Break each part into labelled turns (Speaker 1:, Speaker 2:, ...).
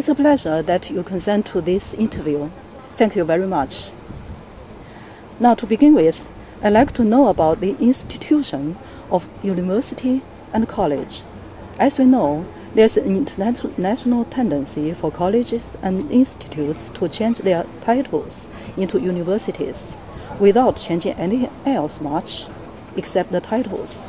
Speaker 1: It's a pleasure that you consent to this interview. Thank you very much. Now, to begin with, I'd like to know about the institution of university and college. As we know, there's an international tendency for colleges and institutes to change their titles into universities without changing anything else much except the titles.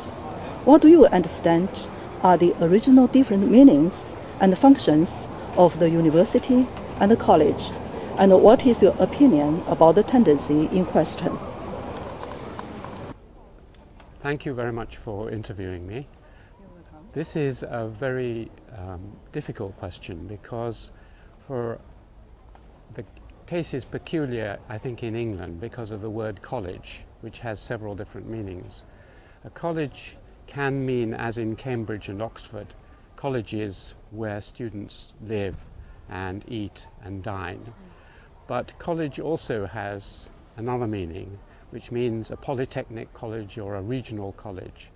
Speaker 1: What do you understand are the original different meanings and functions of the university and the college, and what is your opinion about the tendency in question?
Speaker 2: Thank you very much for interviewing me. This is a very difficult question because the case is peculiar, I think, in England because of the word college, which has several different meanings. A college can mean, as in Cambridge and Oxford, colleges where students live and eat and dine. But college also has another meaning, which means a polytechnic college or a regional college.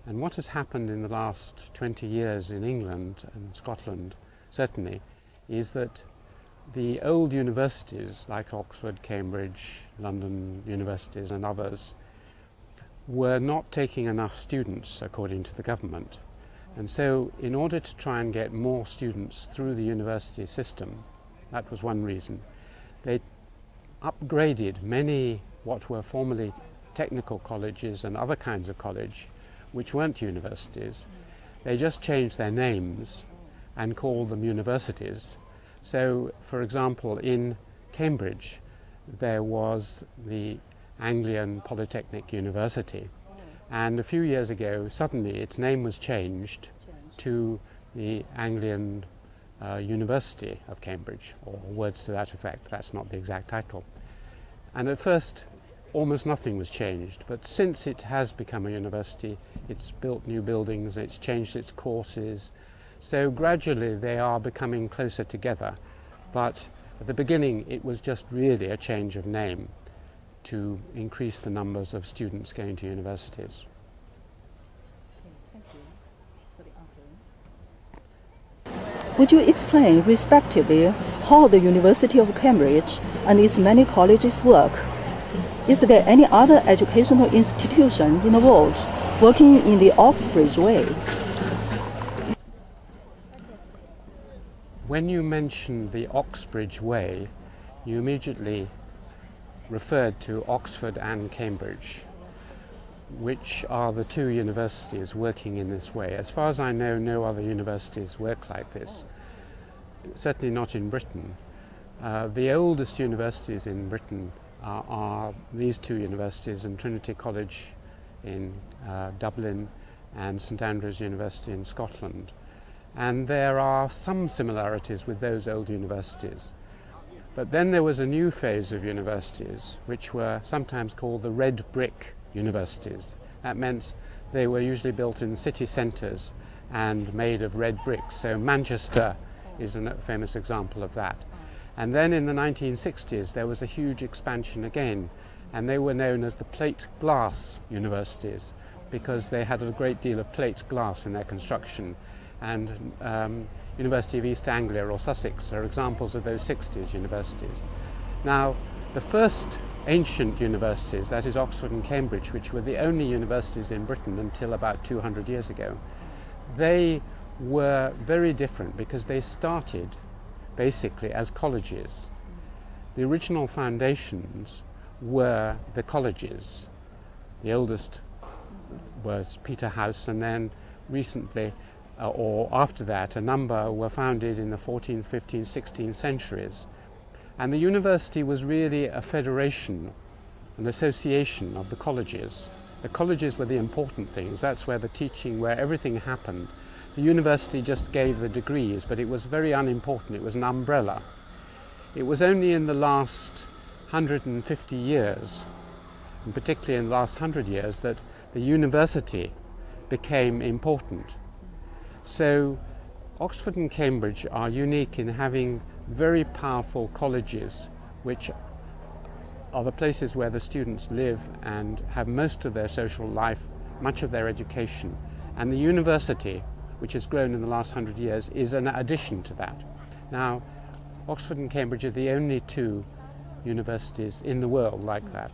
Speaker 2: And what has happened in the last 20 years in England and Scotland, certainly, is that the old universities like Oxford, Cambridge, London universities and others were not taking enough students according to the government. And so in order to try and get more students through the university system, that was one reason, they upgraded many what were formerly technical colleges and other kinds of college which weren't universities. They just changed their names and called them universities. So, for example, in Cambridge there was the Anglian Polytechnic University, and a few years ago suddenly its name was changed to the Anglian University of Cambridge, or words to that effect. That's not the exact title. And at first almost nothing was changed, but since it has become a university, it's built new buildings, it's changed its courses, so gradually they are becoming closer together. But at the beginning it was just really a change of name to increase the numbers of students going to universities.
Speaker 1: Thank you for the answer. Would you explain respectively how the University of Cambridge and its many colleges work? Is there any other educational institution in the world working in the Oxbridge way?
Speaker 2: When you mention the Oxbridge way, you immediately referred to Oxford and Cambridge, which are the two universities working in this way. As far as I know, no other universities work like this, certainly not in Britain. The oldest universities in Britain are these two universities, and Trinity College in Dublin and St Andrews University in Scotland. And there are some similarities with those old universities. But then there was a new phase of universities, which were sometimes called the red brick universities. That meant they were usually built in city centres and made of red bricks. So Manchester is a famous example of that. And then in the 1960s there was a huge expansion again, and they were known as the plate glass universities because they had a great deal of plate glass in their construction. And University of East Anglia or Sussex are examples of those 60s universities. Now, the first ancient universities, that is Oxford and Cambridge, which were the only universities in Britain until about 200 years ago, they were very different because they started basically as colleges. The original foundations were the colleges. The oldest was Peterhouse, and then recently, or after that, a number were founded in the 14th, 15th, 16th centuries. And the university was really a federation, an association of the colleges. The colleges were the important things. That's where the teaching, where everything happened. The university just gave the degrees, but it was very unimportant. It was an umbrella. It was only in the last 150 years, and particularly in the last 100 years, that the university became important. So Oxford and Cambridge are unique in having very powerful colleges, which are the places where the students live and have most of their social life, much of their education. And the university, which has grown in the last 100 years, is an addition to that. Now, Oxford and Cambridge are the only two universities in the world like that.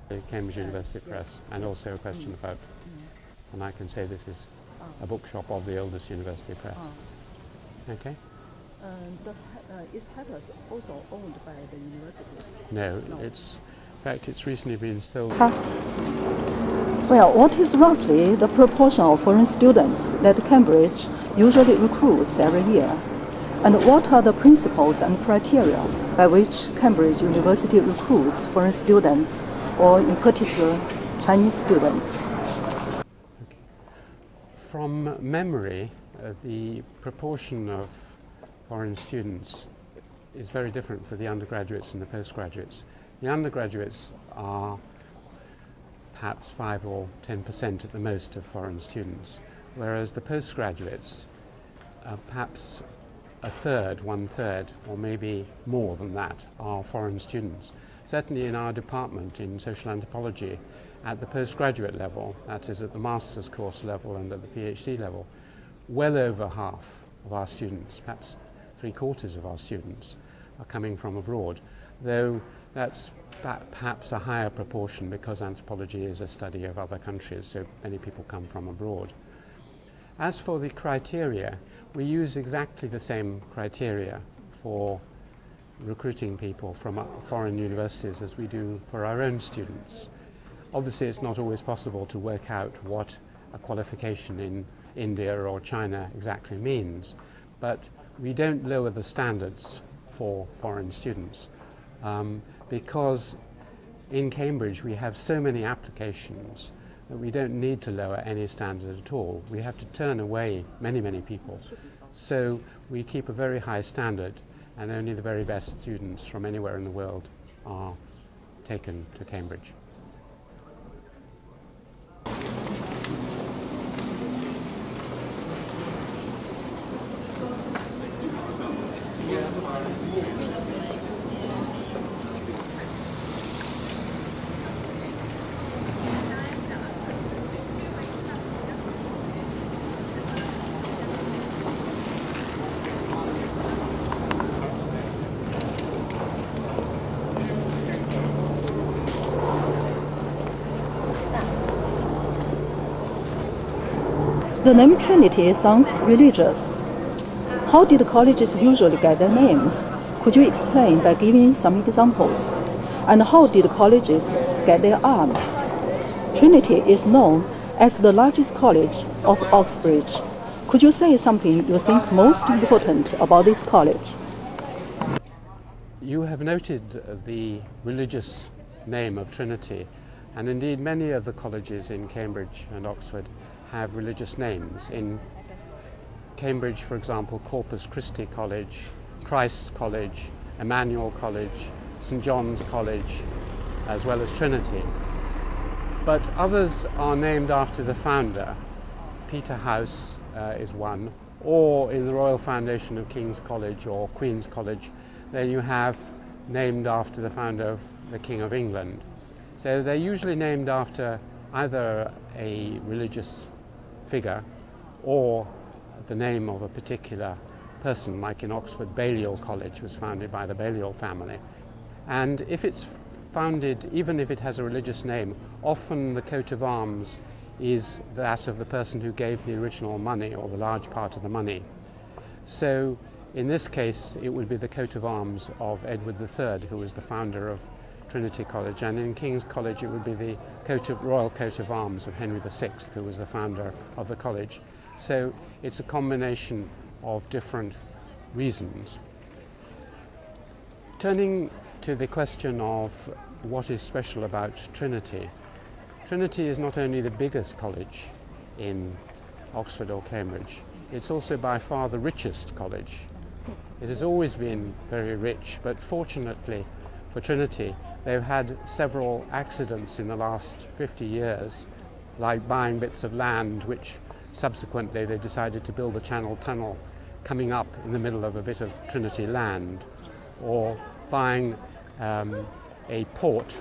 Speaker 2: The Cambridge University Press, and also a question about, and I can say this is a bookshop of the oldest university press. Okay?
Speaker 1: Is Hatters also owned by the university?
Speaker 2: No, it's, in fact, it's recently been sold.
Speaker 1: Well, what is roughly the proportion of foreign students that Cambridge usually recruits every year? And what are the principles and criteria by which Cambridge University recruits foreign students, or in particular Chinese students?
Speaker 2: Okay. From memory, the proportion of foreign students is very different for the undergraduates and the postgraduates. The undergraduates are perhaps 5 or 10% at the most of foreign students, whereas the postgraduates are perhaps a third, 1/3, or maybe more than that, are foreign students. Certainly in our department in social anthropology, at the postgraduate level, that is at the master's course level and at the PhD level, well over half of our students, perhaps 3/4 of our students, are coming from abroad, though that's perhaps a higher proportion because anthropology is a study of other countries, so many people come from abroad. As for the criteria, we use exactly the same criteria for recruiting people from foreign universities as we do for our own students. Obviously, it's not always possible to work out what a qualification in India or China exactly means, but we don't lower the standards for foreign students because in Cambridge we have so many applications that we don't need to lower any standard at all. We have to turn away many, many people. So we keep a very high standard, and only the very best students from anywhere in the world are taken to Cambridge.
Speaker 1: The name Trinity sounds religious. How did colleges usually get their names? Could you explain by giving some examples? And how did colleges get their arms? Trinity is known as the largest college of Oxbridge. Could you say something you think most important about this college?
Speaker 2: You have noted the religious name of Trinity, and indeed many of the colleges in Cambridge and Oxford have religious names. In Cambridge, for example, Corpus Christi College, Christ's College, Emmanuel College, St. John's College, as well as Trinity. But others are named after the founder. Peterhouse is one, or in the Royal Foundation of King's College or Queens College, then you have named after the founder of the King of England. So they're usually named after either a religious figure or the name of a particular person, like in Oxford, Balliol College was founded by the Balliol family. And if it's founded, even if it has a religious name, often the coat of arms is that of the person who gave the original money or the large part of the money. So in this case it would be the coat of arms of Edward III, who was the founder of Trinity College, and in King's College it would be the royal coat of arms of Henry VI, who was the founder of the college. So it's a combination of different reasons. Turning to the question of what is special about Trinity. Trinity is not only the biggest college in Oxford or Cambridge, it's also by far the richest college. It has always been very rich, but fortunately for Trinity, they've had several accidents in the last 50 years, like buying bits of land which subsequently they decided to build a Channel Tunnel coming up in the middle of a bit of Trinity land, or buying a port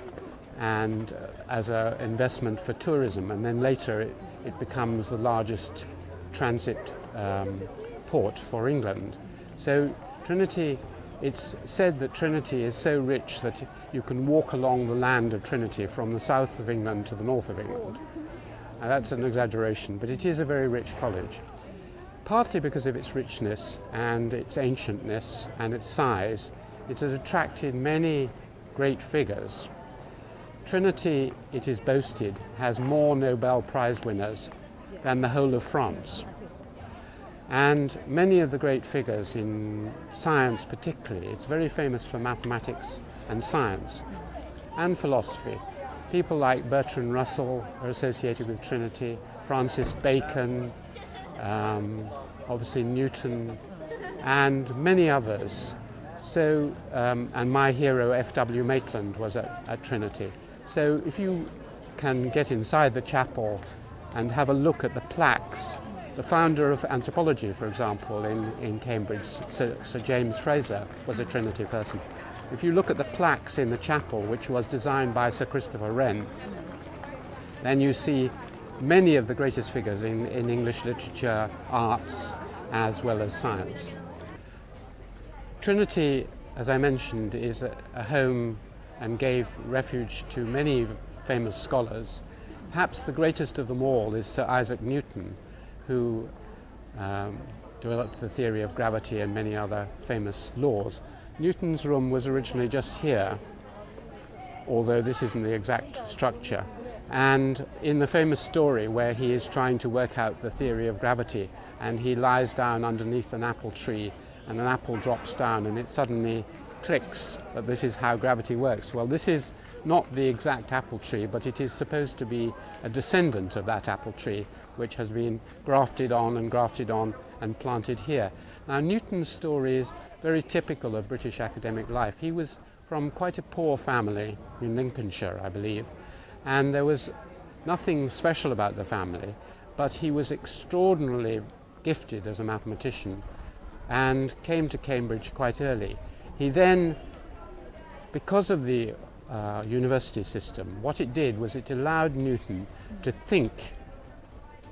Speaker 2: and as an investment for tourism, and then later it becomes the largest transit port for England. So Trinity, it's said that Trinity is so rich that you can walk along the land of Trinity from the south of England to the north of England. Now, that's an exaggeration, but it is a very rich college, partly because of its richness and its ancientness and its size. It has attracted many great figures. Trinity, it is boasted, has more Nobel Prize winners than the whole of France. And many of the great figures in science particularly, it's very famous for mathematics and science and philosophy. People like Bertrand Russell are associated with Trinity, Francis Bacon, obviously Newton, and many others. So, and my hero F.W. Maitland was at Trinity. So if you can get inside the chapel and have a look at the plaques, the founder of anthropology, for example, in Cambridge, Sir James Fraser, was a Trinity person. If you look at the plaques in the chapel, which was designed by Sir Christopher Wren, then you see many of the greatest figures in English literature, arts, as well as science. Trinity, as I mentioned, is a home and gave refuge to many famous scholars. Perhaps the greatest of them all is Sir Isaac Newton, who developed the theory of gravity and many other famous laws. Newton's room was originally just here, although this isn't the exact structure. And in the famous story where he is trying to work out the theory of gravity, and he lies down underneath an apple tree, and an apple drops down, and it suddenly clicks that this is how gravity works. Well, this is not the exact apple tree, but it is supposed to be a descendant of that apple tree, which has been grafted on and planted here. Now, Newton's story is very typical of British academic life. He was from quite a poor family in Lincolnshire, I believe, and there was nothing special about the family, but he was extraordinarily gifted as a mathematician and came to Cambridge quite early. He then, because of the university system, what it did was it allowed Newton to think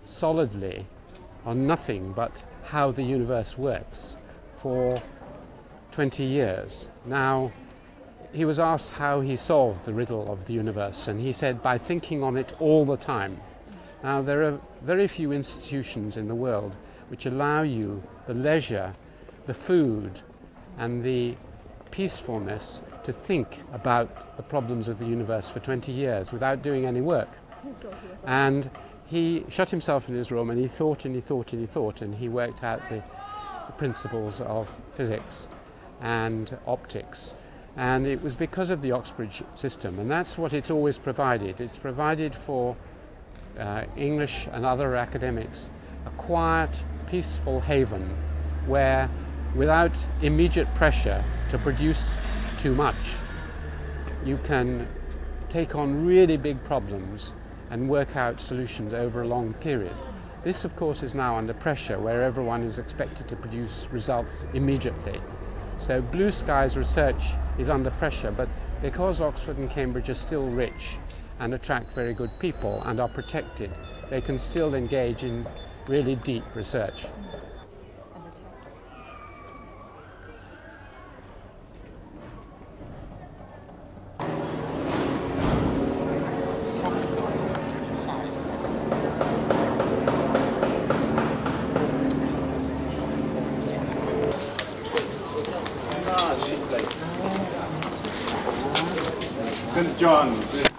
Speaker 2: solidly on nothing but how the universe works for 20 years. Now, he was asked how he solved the riddle of the universe, and he said, by thinking on it all the time. Now, there are very few institutions in the world which allow you the leisure, the food, and the peacefulness to think about the problems of the universe for 20 years without doing any work. And he shut himself in his room and he thought and he thought and he thought, and he worked out the principles of physics and optics. And it was because of the Oxbridge system, and that's what it's always provided. It's provided for English and other academics a quiet, peaceful haven where, without immediate pressure to produce too much, you can take on really big problems and work out solutions over a long period. This, of course, is now under pressure, where everyone is expected to produce results immediately. So blue skies research is under pressure, but because Oxford and Cambridge are still rich and attract very good people and are protected, they can still engage in really deep research.
Speaker 3: St. John's.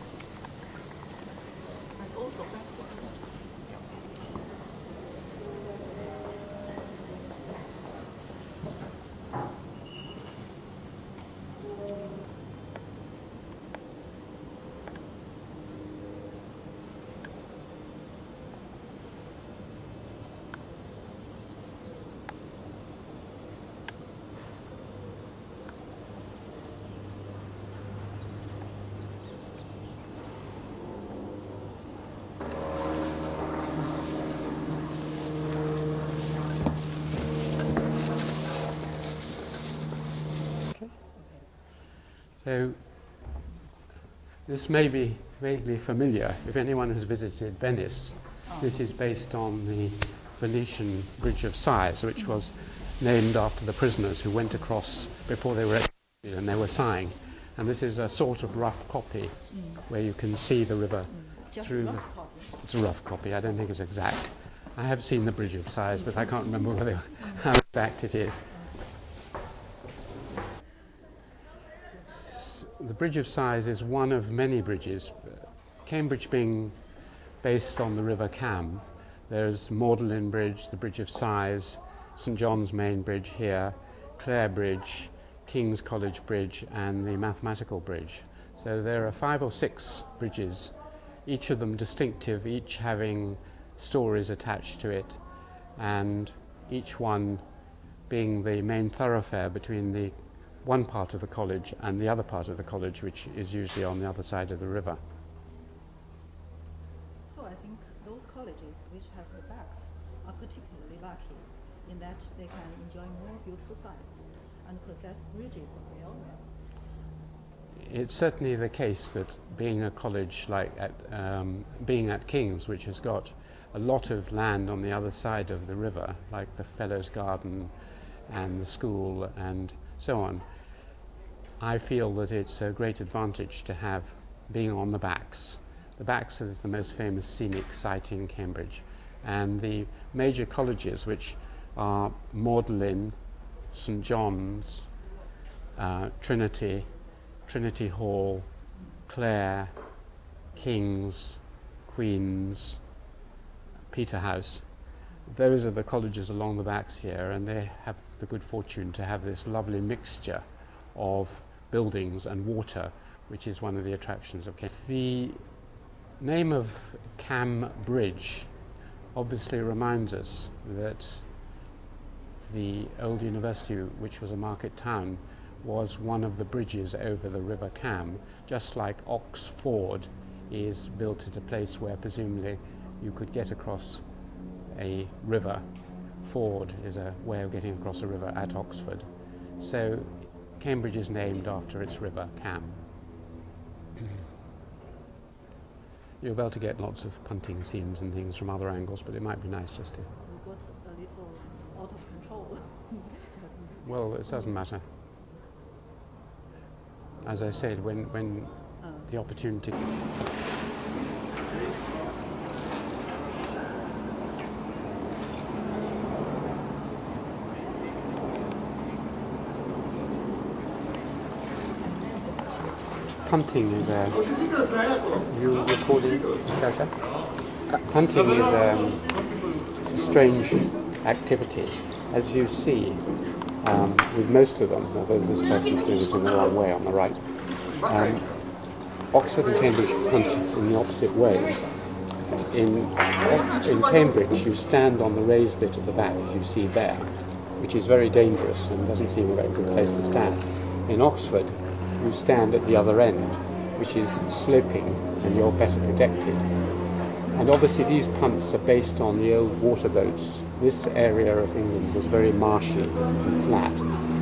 Speaker 2: So this may be vaguely familiar if anyone has visited Venice. This is based on the Venetian Bridge of Sighs, which was named after the prisoners who went across before they were executed, and they were sighing. And this is a sort of rough copy where you can see the river through. It's a rough copy. I don't think it's exact. I have seen the Bridge of Sighs, but I can't remember how exact it is. The Bridge of Sighs is one of many bridges. Cambridge being based on the River Cam, there's Magdalen Bridge, the Bridge of Sighs, St John's Main Bridge here, Clare Bridge, King's College Bridge, and the Mathematical Bridge. So there are 5 or 6 bridges, each of them distinctive, each having stories attached to it, and each one being the main thoroughfare between the one part of the college and the other part of the college, which is usually on the other side of the river.
Speaker 1: So I think those colleges which have the backs are particularly lucky in that they can enjoy more beautiful sights and possess bridges of their own.
Speaker 2: It's certainly the case that being a college like being at King's, which has got a lot of land on the other side of the river, like the Fellows' Garden and the school and so on, I feel that it's a great advantage to have being on the Backs. The Backs is the most famous scenic site in Cambridge, and the major colleges, which are Magdalen, St John's, Trinity, Trinity Hall, Clare, King's, Queens, Peterhouse. Those are the colleges along the Backs here, and they have the good fortune to have this lovely mixture of buildings and water, which is one of the attractions of Cambridge. The name of Cam Bridge obviously reminds us that the old university, which was a market town, was one of the bridges over the River Cam, just like Oxford is built at a place where presumably you could get across a river. Ford is a way of getting across a river at Oxford. So Cambridge is named after its river, Cam. You're able to get lots of punting scenes and things from other angles, but it might be nice just to...
Speaker 1: We got a little out of control.
Speaker 2: Well, it doesn't matter. As I said, when the opportunity... Punting is a... You recording, Xiaoxiao? Punting is a strange activity. As you see, with most of them, although this person's doing it in the wrong way on the right, Oxford and Cambridge punt in the opposite ways. In Cambridge, you stand on the raised bit at the back, as you see there, which is very dangerous and doesn't seem a very good place to stand. In Oxford, you stand at the other end, which is sloping, and you're better protected. And obviously these punts are based on the old water boats. This area of England was very marshy and flat,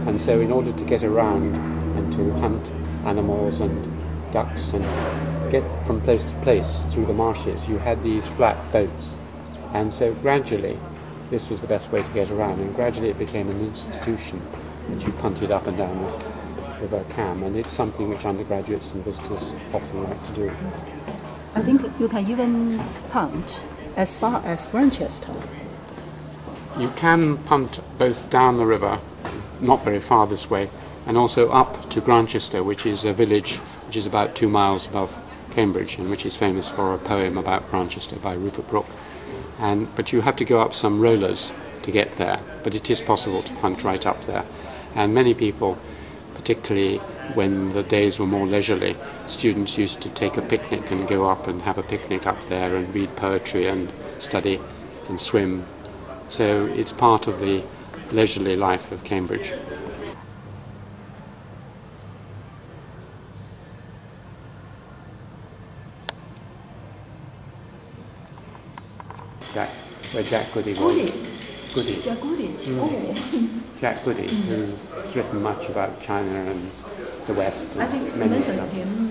Speaker 2: and so in order to get around and to hunt animals and ducks and get from place to place through the marshes, you had these flat boats. And so gradually this was the best way to get around, and gradually it became an institution that you punted up and down the River Cam, and it's something which undergraduates and visitors often like to do.
Speaker 1: I think you can even punt as far as Grantchester.
Speaker 2: You can punt both down the river, not very far this way, and also up to Grantchester, which is a village which is about 2 miles above Cambridge, and which is famous for a poem about Grantchester by Rupert Brooke. But you have to go up some rollers to get there, but it is possible to punt right up there. And many people, particularly when the days were more leisurely, students used to take a picnic and go up and have a picnic up there and read poetry and study and swim. So it's part of the leisurely life of Cambridge. Where Jack Goody was. Goody.
Speaker 1: Jack Goody. Oh.
Speaker 2: Jack Goody, who's written much about China and the West.
Speaker 1: I think you mentioned him in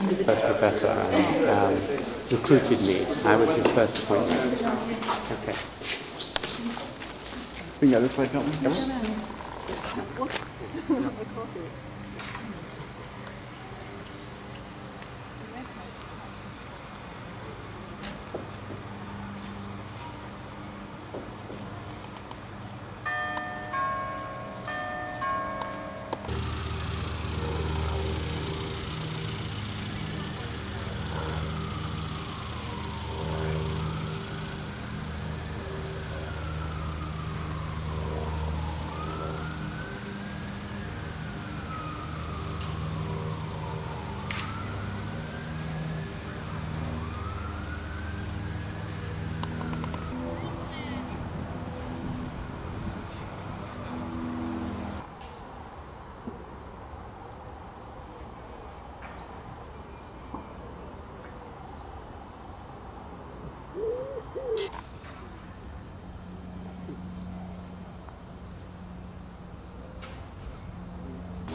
Speaker 1: the
Speaker 2: First professor and recruited me. I was his first appointment. Okay.
Speaker 3: We can go this way, can't we? Come on.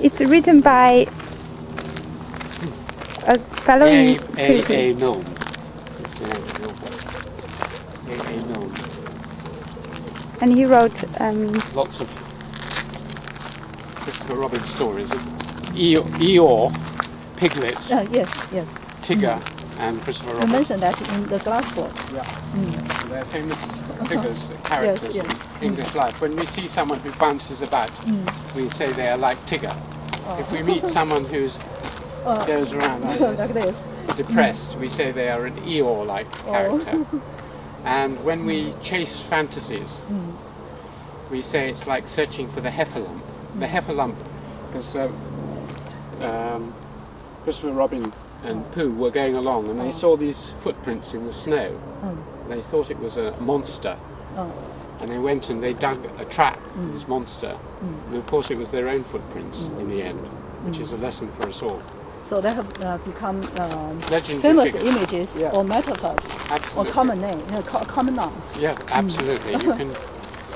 Speaker 4: It's written by a fellow in
Speaker 2: A. Milne. That's the name of your book. A. Milne.
Speaker 4: and he wrote
Speaker 2: Lots of Christopher Robin stories. Eeyore, Piglet,
Speaker 1: Yes.
Speaker 2: Tigger, and Christopher
Speaker 1: You
Speaker 2: Robin.
Speaker 1: mentioned that in the glass book.
Speaker 2: Yeah. They're famous figures, characters
Speaker 1: yes.
Speaker 2: in English life. When we see someone who bounces about, we say they are like Tigger. If we meet someone who goes around
Speaker 1: Like this.
Speaker 2: depressed, we say they are an Eeyore-like character. And when we chase fantasies, we say it's like searching for the heffalump. The heffalump, because Christopher Robin and Pooh were going along and they saw these footprints in the snow. They thought it was a monster. And they went and they dug a trap for this monster. And of course it was their own footprints in the end, which is a lesson for us all.
Speaker 1: So they have become
Speaker 2: Legendary
Speaker 1: famous
Speaker 2: figures.
Speaker 1: images
Speaker 2: Yeah.
Speaker 1: or metaphors
Speaker 2: Absolutely.
Speaker 1: or common name, common nouns.
Speaker 2: Yeah, absolutely. You can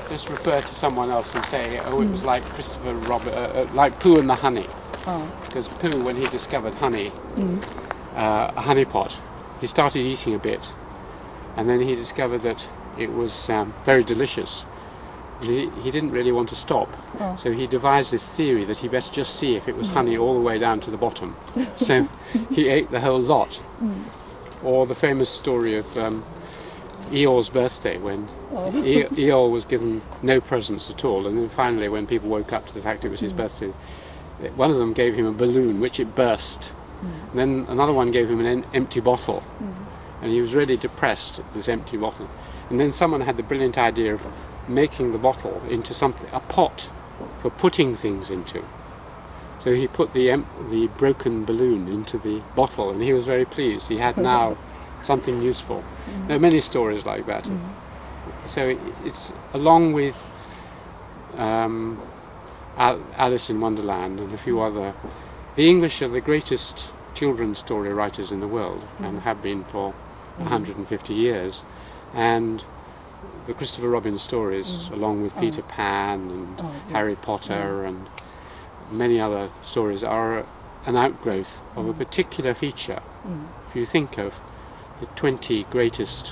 Speaker 2: just refer to someone else and say, oh, it was like Christopher Robin, like Pooh and the honey. Because Pooh, when he discovered honey, a honey pot, he started eating a bit, and then he discovered that it was very delicious. He didn't really want to stop, so he devised this theory that he best just see if it was honey all the way down to the bottom. So he ate the whole lot. Or the famous story of Eeyore's birthday, when Eeyore was given no presents at all, and then finally when people woke up to the fact it was his birthday, one of them gave him a balloon which it burst, and then another one gave him an empty bottle, and he was really depressed at this empty bottle. And then someone had the brilliant idea of making the bottle into something, a pot for putting things into. So he put the broken balloon into the bottle, and he was very pleased. He had now something useful. There are many stories like that. So it's along with Alice in Wonderland and a few other. The English are the greatest children's story writers in the world, and have been for 150 years. And the Christopher Robin stories, along with Peter Pan and Harry Potter and many other stories, are an outgrowth of a particular feature. If you think of the 20 greatest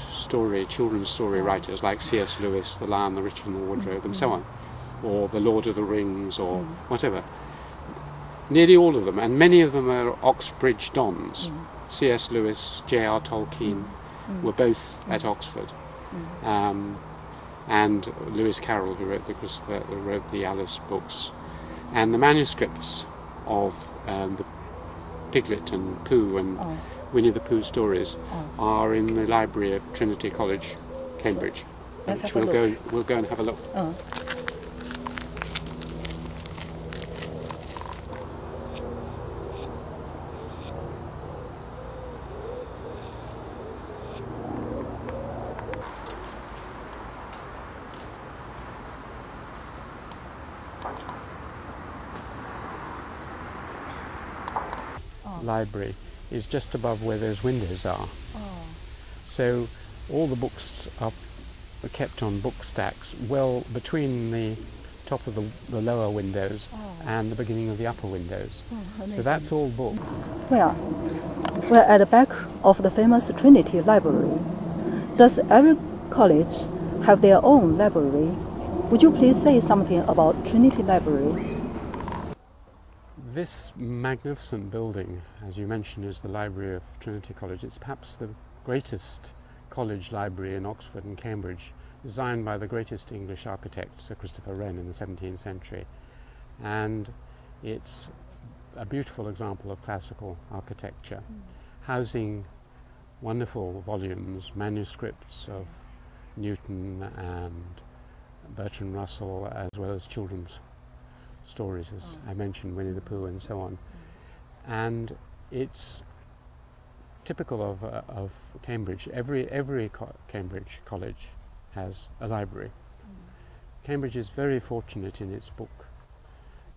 Speaker 2: children's story writers, like C.S. Lewis, The Lion, the Witch and the Wardrobe, and so on, or The Lord of the Rings, or whatever, nearly all of them, and many of them are Oxbridge dons. C.S. Lewis, J.R. Tolkien were both at Oxford. And Lewis Carroll, who wrote the Alice books, and the manuscripts of the Piglet and Pooh and Winnie the Pooh stories are in the library at Trinity College, Cambridge, which we'll go and have a look. Library is just above where those windows are. So all the books are kept on book stacks, well between the top of the lower windows and the beginning of the upper windows. So that's all book.
Speaker 1: Well, we're at the back of the famous Trinity Library. Does every college have their own library Would you please say something about Trinity Library?
Speaker 2: This magnificent building, as you mentioned, is the library of Trinity College. It's perhaps the greatest college library in Oxford and Cambridge, designed by the greatest English architect, Sir Christopher Wren, in the 17th century. And it's a beautiful example of classical architecture, housing wonderful volumes, manuscripts of Newton and Bertrand Russell, as well as children's stories, as I mentioned, Winnie the Pooh and so on. And it's typical of Cambridge. Every Cambridge college has a library. Cambridge is very fortunate in its book,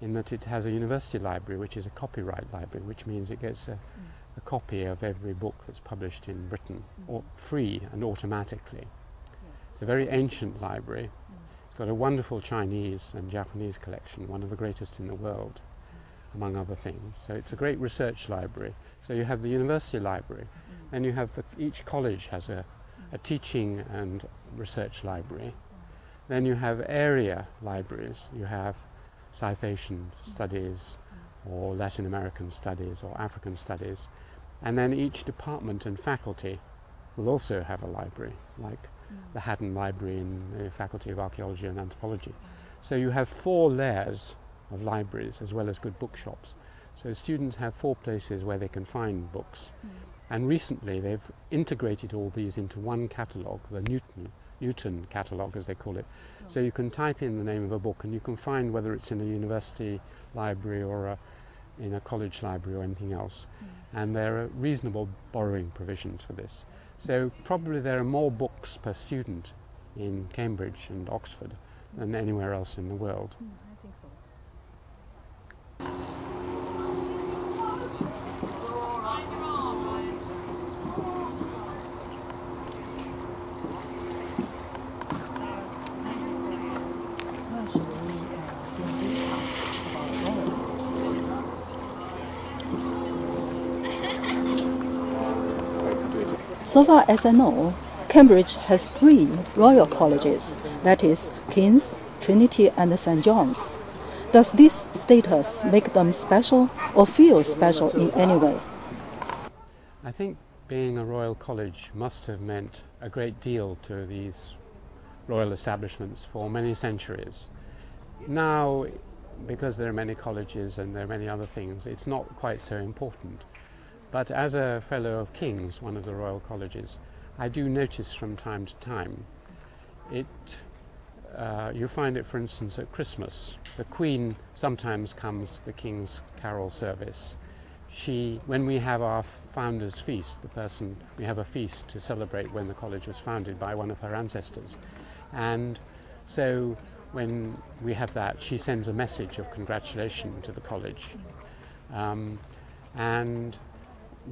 Speaker 2: in that it has a university library, which is a copyright library, which means it gets a copy of every book that's published in Britain, or free and automatically. It's a very ancient library. It's got a wonderful Chinese and Japanese collection, one of the greatest in the world, among other things. So it's a great research library. So you have the university library, and you have each college has a teaching and research library. Then you have area libraries. You have South Asian studies, or Latin American studies, or African studies. And then each department and faculty will also have a library, like the Haddon Library in the Faculty of Archaeology and Anthropology. So you have 4 layers of libraries as well as good bookshops. So students have 4 places where they can find books. And recently they've integrated all these into one catalogue, the Newton catalogue as they call it. So you can type in the name of a book and you can find whether it's in a university library or in a college library or anything else. And there are reasonable borrowing provisions for this. So probably there are more books per student in Cambridge and Oxford than anywhere else in the world.
Speaker 1: I think so. So far as I know, Cambridge has 3 royal colleges, that is, King's, Trinity and St. John's. Does this status make them special or feel special in any way?
Speaker 2: I think being a royal college must have meant a great deal to these royal establishments for many centuries. Now, because there are many colleges and there are many other things, it's not quite so important. But as a Fellow of King's, one of the royal colleges, I do notice from time to time you find it, for instance, at Christmas. The Queen sometimes comes to the King's Carol service. When we have our founder's feast, we have a feast to celebrate when the college was founded by one of her ancestors. And so when we have that, she sends a message of congratulation to the college. And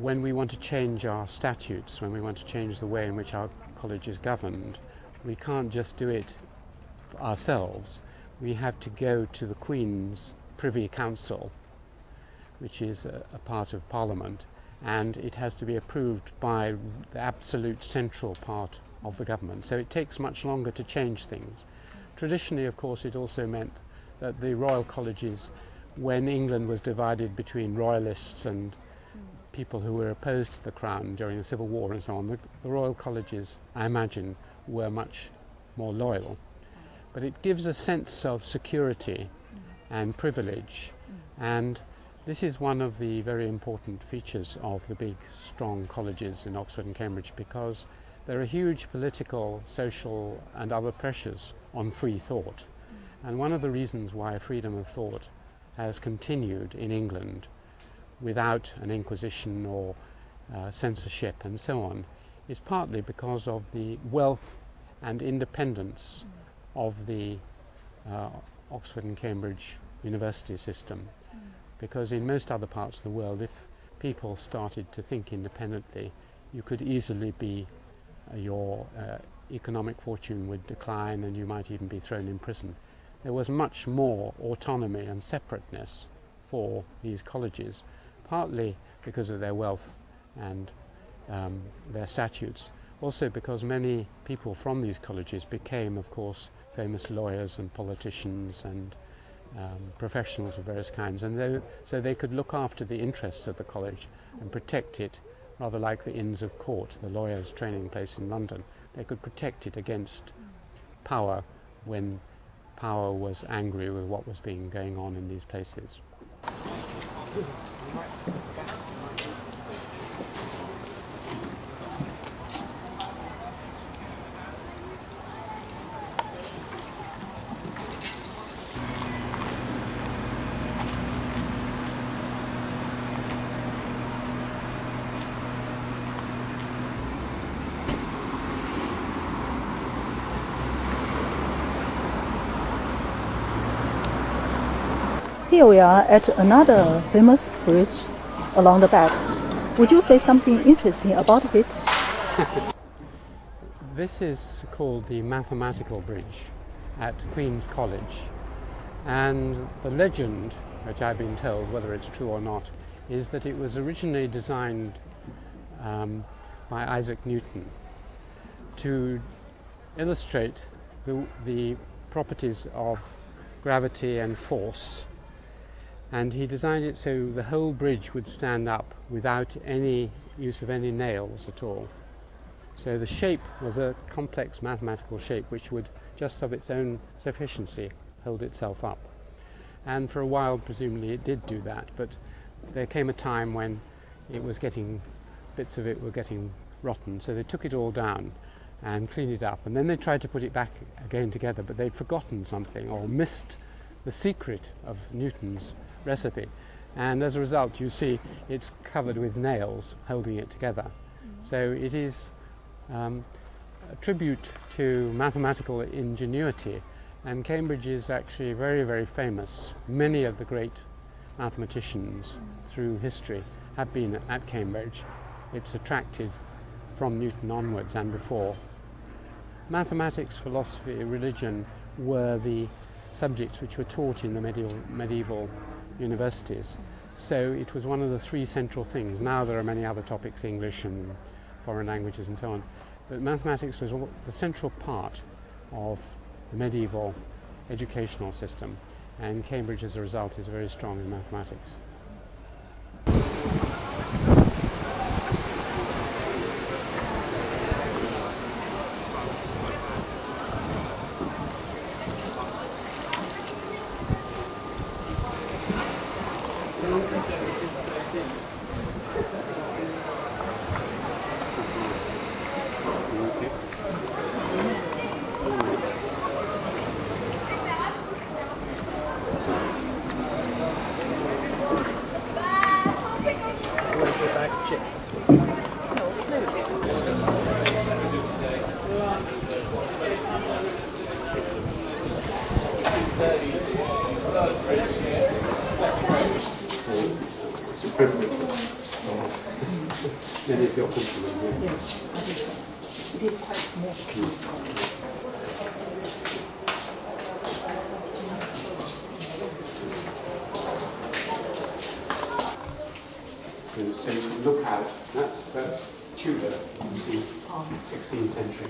Speaker 2: when we want to change our statutes, when we want to change the way in which our college is governed, we can't just do it ourselves. We have to go to the Queen's Privy Council, which is a part of Parliament, and it has to be approved by the absolute central part of the government. So it takes much longer to change things. Traditionally, of course, it also meant that the royal colleges, when England was divided between royalists and people who were opposed to the crown during the Civil War and so on, the royal colleges, I imagine, were much more loyal. But it gives a sense of security and privilege, and this is one of the very important features of the big, strong colleges in Oxford and Cambridge, because there are huge political, social and other pressures on free thought. And one of the reasons why freedom of thought has continued in England without an inquisition or censorship and so on is partly because of the wealth and independence of the Oxford and Cambridge university system. Because in most other parts of the world, if people started to think independently, you could easily be your economic fortune would decline and you might even be thrown in prison. There was much more autonomy and separateness for these colleges, partly because of their wealth and their statutes, also because many people from these colleges became, of course, famous lawyers and politicians and professionals of various kinds, and so they could look after the interests of the college and protect it, rather like the Inns of Court, the lawyers' training place in London. They could protect it against power when power was angry with what was going on in these places.
Speaker 1: Here we are at another famous bridge along the Backs. Would you say something interesting about it?
Speaker 2: This is called the Mathematical Bridge at Queens College, and the legend, which I've been told, whether it's true or not, is that it was originally designed by Isaac Newton to illustrate the properties of gravity and force. And he designed it so the whole bridge would stand up without any use of any nails at all. So the shape was a complex mathematical shape which would, just of its own sufficiency, hold itself up. And for a while, presumably, it did do that, but there came a time when bits of it were getting rotten, so they took it all down and cleaned it up. And then they tried to put it back again together, but they'd forgotten something or missed the secret of Newton's recipe, and as a result you see it's covered with nails holding it together. So it is a tribute to mathematical ingenuity, and Cambridge is actually very, very famous. Many of the great mathematicians through history have been at Cambridge. It's attracted from Newton onwards and before. Mathematics, philosophy, religion were the subjects which were taught in the medieval universities. So it was one of the three central things. Now there are many other topics, English and foreign languages and so on, but mathematics was the central part of the medieval educational system, and Cambridge as a result is very strong in mathematics.
Speaker 1: Yes, I think so. It is quite small.
Speaker 2: So you look out, that's Tudor, you see, 16th century.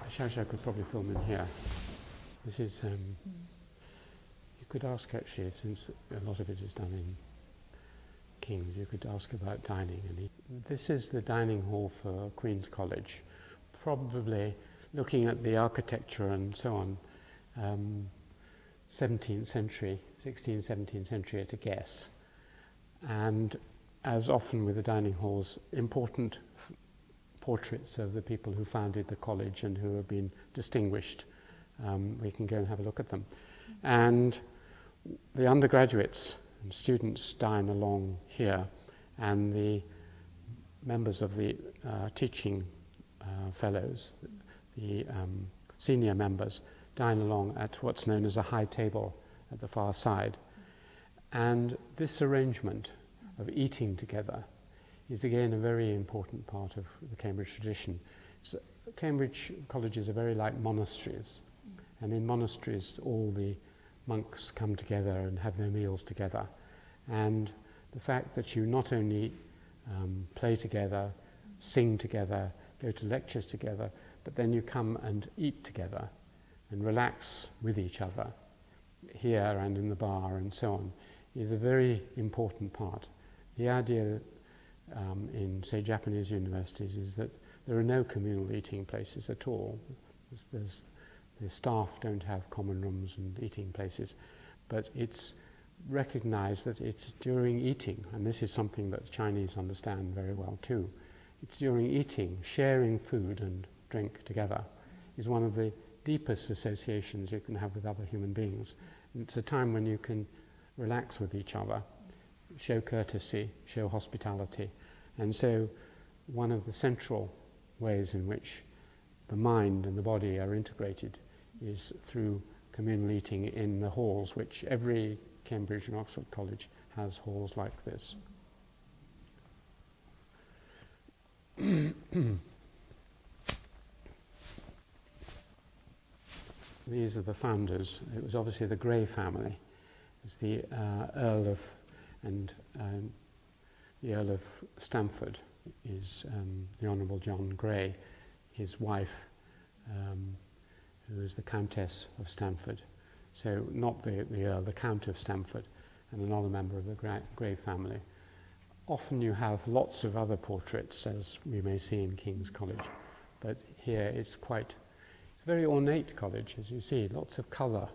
Speaker 2: Xiaoxiao could probably film in here. This is, you could ask actually, since a lot of it is done in King's, you could ask about dining. And this is the dining hall for Queens College, probably looking at the architecture and so on, 17th century, 16th, 17th century at a guess. And as often with the dining halls, important portraits of the people who founded the college and who have been distinguished. We can go and have a look at them. And the undergraduates and students dine along here, and the members of the teaching fellows, the senior members, dine along at what's known as a high table at the far side. And this arrangement of eating together is again a very important part of the Cambridge tradition. So Cambridge colleges are very like monasteries, and in monasteries all the monks come together and have their meals together, and the fact that you not only play together, sing together, go to lectures together, but then you come and eat together and relax with each other here and in the bar and so on is a very important part. The idea in, say, Japanese universities is that there are no communal eating places at all. The staff don't have common rooms and eating places, but it's recognized that it's during eating, and this is something that the Chinese understand very well too. It's during eating, sharing food and drink together is one of the deepest associations you can have with other human beings. And it's a time when you can relax with each other, show courtesy, show hospitality. And so one of the central ways in which the mind and the body are integrated is through communal eating in the halls, which every Cambridge and Oxford college has halls like this. These are the founders. It was obviously the Grey family. It's the Earl of the Earl of Stamford is the Honourable John Grey, his wife, who is the Countess of Stamford. So not the Earl, the Count of Stamford, and another member of the Grey family. Often you have lots of other portraits, as we may see in King's College, but here it's a very ornate college, as you see, lots of colour,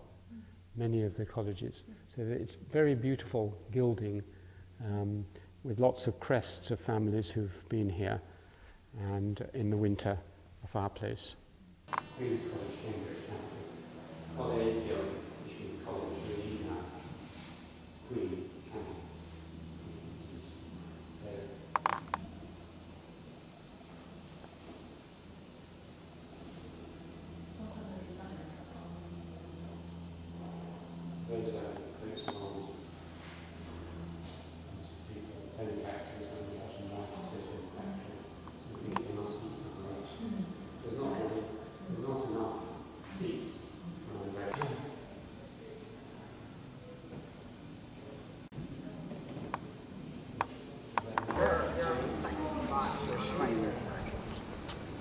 Speaker 2: many of the colleges. So it's very beautiful gilding with lots of crests of families who've been here, and in the winter, a fireplace. Queens College, Cambridge campus. Collegium, which means College Regina, Queen County. Those are personal people, benefactors and fashion writers who factory. So I think they must eat somewhere else. There's not enough seats for the lecture.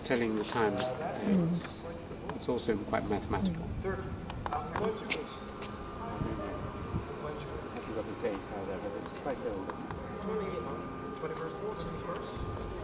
Speaker 2: Telling the times of the day. It's also quite mathematical. Hasn't got a date either, but it's quite old. 21st, 21st?